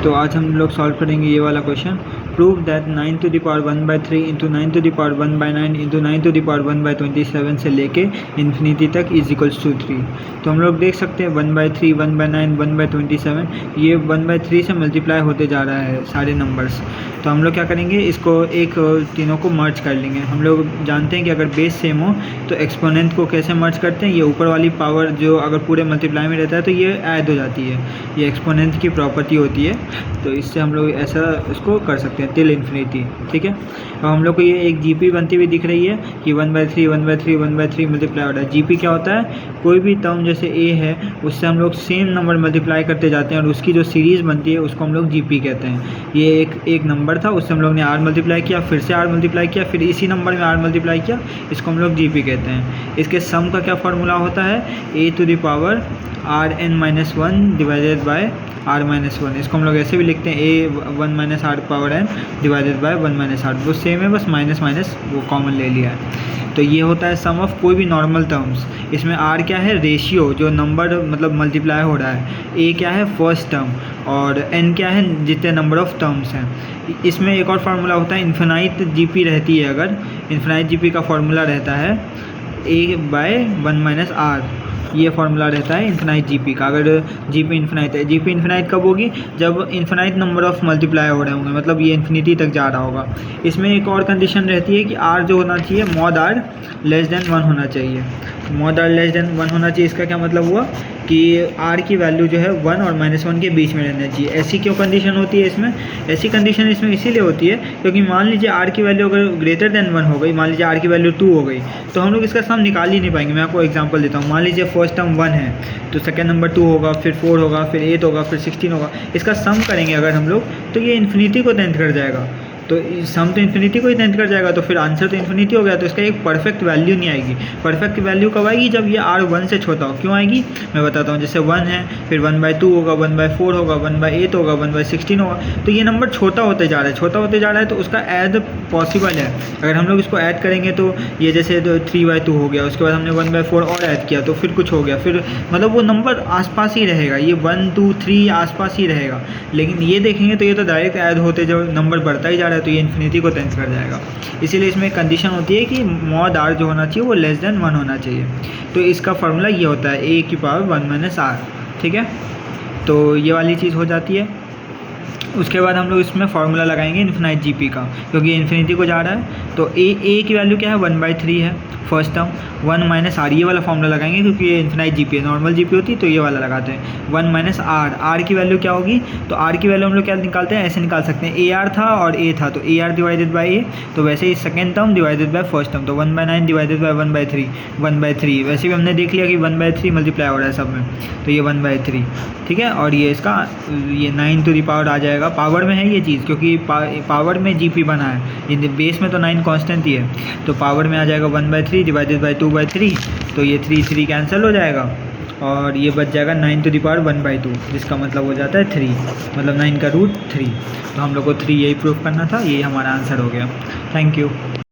तो आज हम लोग सॉल्व करेंगे ये वाला question. Prove that 9 to the power 1/3 into 9 to the power 1/9 into 9 to the power 1/27 से लेके इन्फिनिटी तक इज इक्वल्स टू 3। तो हम लोग देख सकते हैं 1/3 1/9 1/27 ये 1/3 से मल्टीप्लाई होते जा रहा है सारे नंबर्स। तो हम लोग क्या करेंगे, इसको एक तीनों को मर्ज कर लेंगे। हम लोग जानते हैं कि अगर बेस सेम हो तो एक्सपोनेंट को कैसे मर्ज करते हैं, ये ऊपर वाली पावर जो अगर पूरे मल्टीप्लाई में रहता है तो ये ऐड हो जाती है, ये एक्सपोनेंट की प्रॉपर्टी होती है। तो इससे हम लोग ऐसा इसको कर सकते हैं टिल इन्फिनिटी। ठीक है, अब हम लोग को ये एक जीपी बनती हुई दिख रही है कि 1/3 1/3 1/3 मल्टीप्लाई हो रहा है। जीपी क्या होता है, कोई भी टर्म जैसे ए है उससे हम लोग सेम नंबर मल्टीप्लाई करते जाते हैं और उसकी जो सीरीज़ बनती है उसको हम लोग जीपी कहते हैं। ये एक नंबर था, उससे हम लोग ने आर मल्टीप्लाई किया, फिर से आर मल्टीप्लाई किया, फिर इसी नंबर में आर मल्टीप्लाई किया, इसको हम लोग जीपी कहते हैं। इसके सम का क्या फार्मूला होता है, a to the power Rn-1 divided by r-1। इसको हम लोग ऐसे भी लिखते हैं a1 - r power n divided by 1 - r। वो सेम है, बस माइनस माइनस वो कॉमन ले लिया है। तो ये होता है सम ऑफ कोई भी नॉर्मल टर्म्स। इसमें r क्या है, रेशियो जो नंबर मतलब मल्टीप्लाई हो रहा है, a क्या है फर्स्ट टर्म, और n क्या है जितने नंबर ऑफ टर्म्स हैं। इसमें एक और फार्मूला होता है, इन्फिनाइट जीपी रहती है, अगर इन्फिनाइट जीपी का फार्मूला रहता है a/1 - r। ये फार्मूला रहता है इन्फिनाइट जीपी का। अगर जीपी इन्फिनाइट है, जीपी इन्फिनाइट कब होगी, जब इन्फिनाइट नंबर ऑफ मल्टीप्लाई हो रहे होंगे, मतलब ये इन्फिनिटी तक जा रहा होगा। इसमें एक और कंडीशन रहती है कि r जो होना चाहिए मॉड r लेस देन 1 होना चाहिए। मॉड r लेस देन 1 होना चाहिए, इसका क्या मतलब हुआ कि r की वैल्यू जो है 1 और -1 के बीच में रहना चाहिए। ऐसी क्यों कंडीशन होती है इसमें, ऐसी कंडीशन इसमें इसीलिए होती है क्योंकि मान लीजिए r की वैल्यू अगर ग्रेटर देन 1 हो गई, मान लीजिए r की वैल्यू 2 हो गई, तो हम लोग इसका सम निकाल ही नहीं पाएंगे। मैं आपको एग्जांपल देता हूँ, मान लीजिए फर्स्ट टर्म 1 है तो सेकंड नंबर 2 होगा, फिर 4 होगा, फिर 8 होगा, फिर 16 होगा। इसका सम करेंगे अगर हम लोग तो ये इन्फिनिटी को टेंथ कर जाएगा। तो सम तो इन्फिनिटी को ही टेंथ कर जाएगा, तो फिर आंसर तो इन्फिनिटी हो गया। तो इसका एक परफेक्ट वैल्यू नहीं आएगी। परफेक्ट वैल्यू कब आएगी, जब ये r 1 से छोटा हो। क्यों आएगी मैं बताता हूँ। जैसे 1 है, फिर 1/2 होगा, 1/4 होगा, 1/8 होगा, 1/16 होगा। तो ये नंबर छोटा होते जा रहा है, छोटा होते जा रहा है, तो उसका ऐड पॉसिबल है। अगर हम लोग इसको ऐड करेंगे तो ये जैसे 3/2 हो गया, उसके बाद हमने 1/4 और ऐड किया तो फिर कुछ हो गया, फिर मतलब वो नंबर आसपास ही रहेगा, ये 1 2 3 आसपास ही रहेगा। लेकिन ये देखेंगे तो ये तो डायरेक्ट ऐड होते जो नंबर बढ़ता ही जा रहा है, तो ये इन्फिनिटी को टेंथ कर जाएगा। इसीलिए इसमें एक कंडीशन होती है कि मॉड r जो होना चाहिए वो लेस देन 1 होना चाहिए। तो इसका फार्मूला ये होता है a की पावर 1 - r। ठीक है, तो ये वाली चीज़ हो जाती है। उसके बाद हम लोग इसमें फार्मूला लगाएंगे इन्फिनाइट जीपी का, क्योंकि इन्फिनिटी को जा रहा है। तो a की वैल्यू क्या है 1/3 है फर्स्ट टर्म, 1 - r ये वाला फार्मूला लगाएंगे क्योंकि ये इन्फिनाइट जीपी है। नॉर्मल जीपी होती तो ये वाला लगाते हैं 1 - r। r की वैल्यू क्या होगी, तो r की वैल्यू हम लोग क्या निकालते हैं, ऐसे निकाल सकते हैं, ar था और a था तो ar डिवाइडेड बाई a, तो वैसे ही second term divided by first term, तो 1/9 डिवाइडेड बाय 1/3 1/3। वैसे भी हमने देख लिया कि 1/3 मल्टीप्लाई हो रहा है सब में, तो ये 1/3। ठीक है, और ये इसका ये 9 टू द पावर आ जाएगा। पावर में है ये चीज़ क्योंकि पावर में जीपी बना है, ये बेस में तो 9 कांस्टेंट ही है, तो पावर में आ जाएगा 1/3 डिवाइडेड बाय 2/3। तो ये 3 कैंसिल हो जाएगा और ये बच जाएगा 9 टू द पावर 1/2, जिसका मतलब हो जाता है 3, मतलब 9 का रूट 3। तो हम लोग को 3 यही प्रूफ करना था, यही हमारा आंसर हो गया। Thank you.